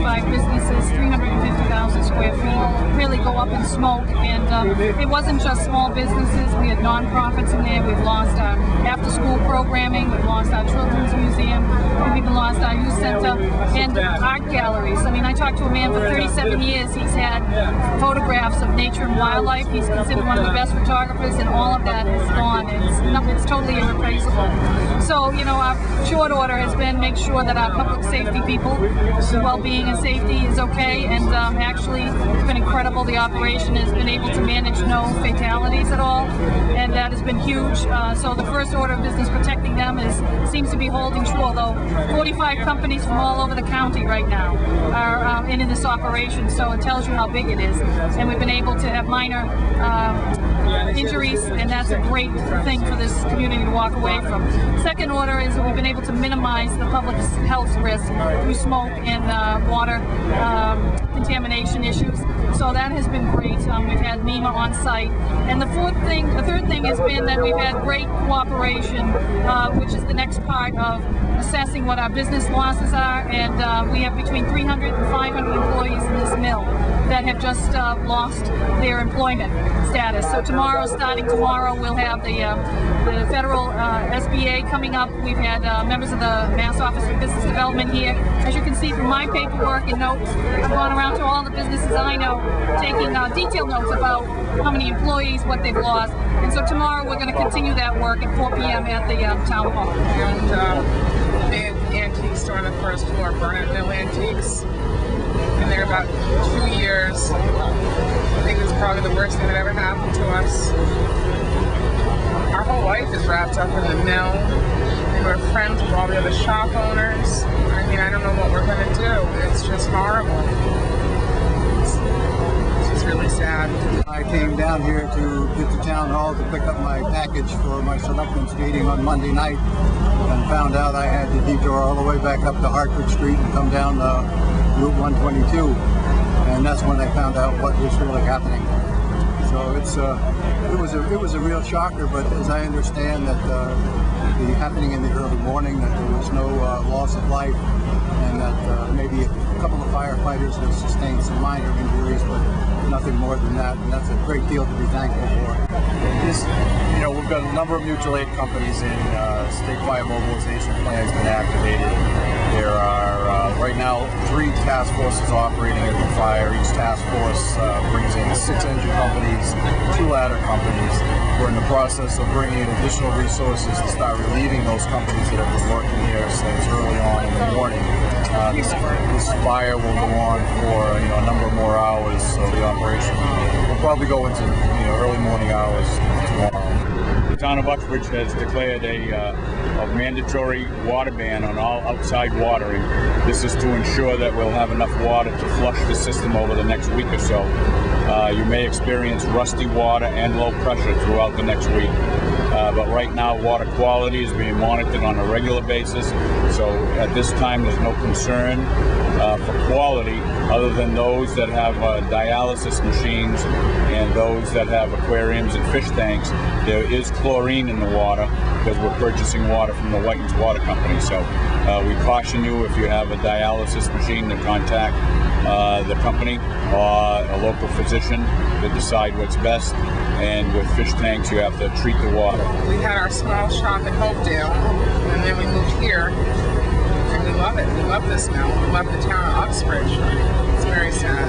35 businesses, 350,000 square feet, really go up in smoke. And it wasn't just small businesses. We had nonprofits in there. We've lost our after-school programming. We've lost our children's museum. We've even lost our youth center and art galleries. I mean, I talked to a man for 37 years. He's had photographs of nature and wildlife. He's considered one of the best photographers, and all of that is gone. It's totally irreplaceable. So, you know, our short order has been make sure that our public safety people, well-being and safety is okay, and actually it's been incredible. The operation has been able to manage no fatalities at all, and that has been huge. So the first order of business protecting them seems to be holding true, although 45 companies from all over the county right now are in this operation, so it tells you how big it is. And we've been able to have minor injuries, and that's a great thing for this community to walk away from. Second order is that we've been able to minimize the public health risk through smoke and water contamination issues. So that has been great. We've had NEMA on site. And the third thing has been that we've had great cooperation, which is the next part of assessing what our business losses are. And we have between 300 and 500 employees in this mill that have just lost their employment status. So starting tomorrow, we'll have the federal SBA coming up. We've had members of the Mass Office of Business Development here. As you can see from my paperwork and notes, I've gone around to all the businesses I know, taking detailed notes about how many employees, what they've lost. And so tomorrow we're going to continue that work at 4 p.m. at the town hall. And the antique store on the first floor, Bernat Mill Antiques. Been there about 2 years. I think it's probably the worst thing that ever happened to us. Our whole life is wrapped up in the mill, and we're friends with all the other shop owners. I mean, I don't know what we're going to do. It's just horrible. It's just really sad. I came down here to get to town hall to pick up my package for my selectmen's meeting on Monday night, and found out I had to detour all the way back up to Hartford Street and come down Route 122, and that's when I found out what was really happening. So it was a real shocker. But as I understand that the happening in the early morning, that there was no loss of life, and that maybe a couple of firefighters have sustained some minor injuries, but nothing more than that. And that's a great deal to be thankful for. We've got a number of mutual aid companies in. State Fire Mobilization Plan has been activated. There are right now 3 task forces operating at the fire. Each task force brings in 6 engine companies, 2 ladder companies. We're in the process of bringing in additional resources to start relieving those companies that have been working here since early on in the morning. This fire will go on for a number of more hours, so the operation will probably go into early morning hours tomorrow. The town of Uxbridge has declared a mandatory water ban on all outside watering. This is to ensure that we'll have enough water to flush the system over the next week or so. You may experience rusty water and low pressure throughout the next week. But right now, water quality is being monitored on a regular basis. So at this time, there's no concern for quality other than those that have dialysis machines and those that have aquariums and fish tanks. There is chlorine in the water because we're purchasing water from the Whitens Water Company. So we caution you, if you have a dialysis machine, to contact the company or a local physician to decide what's best. And with fish tanks, you have to treat the water. We had our small shop in Hopedale, and then we moved here, and we love it. We love this mill. We love the town of Uxbridge. It's very sad.